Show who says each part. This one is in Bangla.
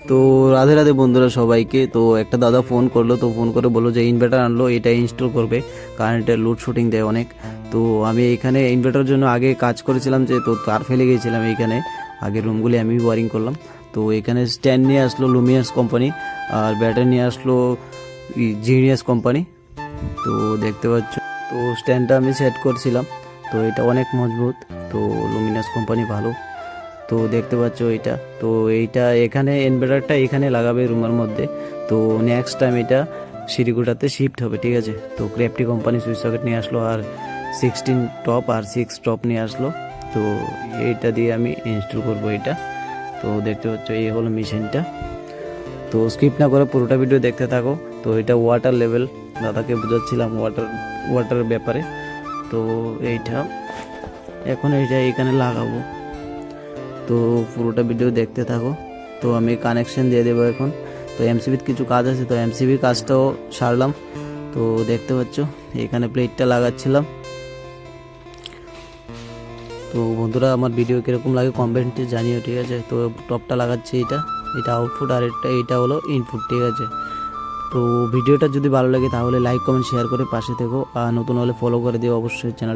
Speaker 1: তো রাধে রাধে বন্ধুরা সবাইকে। তো একটা দাদা ফোন করলো, তো ফোন করে বললো যে ইনভার্টার আনলো, এটা ইনস্টল করবে, কারেন্টের লোডশেডিং দেয় অনেক। তো আমি এখানে ইনভার্টারের জন্য আগে কাজ করেছিলাম, যে তো তার ফেলে গিয়েছিলাম এইখানে, আগে রুমগুলি আমি ওয়ারিং করলাম। তো এখানে স্ট্যান্ড নিয়ে আসলো লুমিনাস কোম্পানি, আর ব্যাটারি নিয়ে আসলো জিনিয়াস কোম্পানি। তো দেখতে পাচ্ছ, তো স্ট্যান্ডটা আমি সেট করছিলাম, তো এটা অনেক মজবুত, তো লুমিনাস কোম্পানি ভালো। তো দেখতে পাচ্ছ এটা, তো এইটা এখানে ইনভার্টারটা এখানে লাগাবে রুমের মধ্যে। তো নেক্সট টাইম এটা সিরিগুটাতে শিফট হবে, ঠিক আছে। তো ক্র্যাফটি কোম্পানি সুইচ সকেট নিয়ে আসলো, আর 16 টপ আর 6 টপ নিয়ে আসলো। তো এইটা দিয়ে আমি ইনস্টল করব এটা। তো দেখতে পাচ্ছ এই হলো মেশিনটা। তো স্কিপ না করে পুরোটা ভিডিও দেখতে থাকো। তো এটা ওয়াটার লেভেল, দাদাকে বোঝাচ্ছিলাম ওয়াটারের ব্যাপারে। তো এইটা এখন এইটা এখানে লাগাবো, তো পুরোটা ভিডিও দেখতে থাকো। তো আমি কানেকশন দিয়ে দেবো এখন। তো এমসিবির কিছু কাজ আছে, তো এমসিবির কাজটাও সারলাম। তো দেখতে পাচ্ছ এখানে প্লেটটা লাগাচ্ছিলাম। তো বন্ধুরা আমার ভিডিও কীরকম লাগে কমেন্টে জানিও, ঠিক আছে। তো টপটা লাগাচ্ছি, এটা এটা আউটপুট, আর এটা হলো ইনপুট, ঠিক আছে। তো ভিডিওটা যদি ভালো লাগে তাহলে লাইক কমেন্ট শেয়ার করে পাশে থেকো, আর নতুন হলে ফলো করে দিও অবশ্যই চ্যানেল।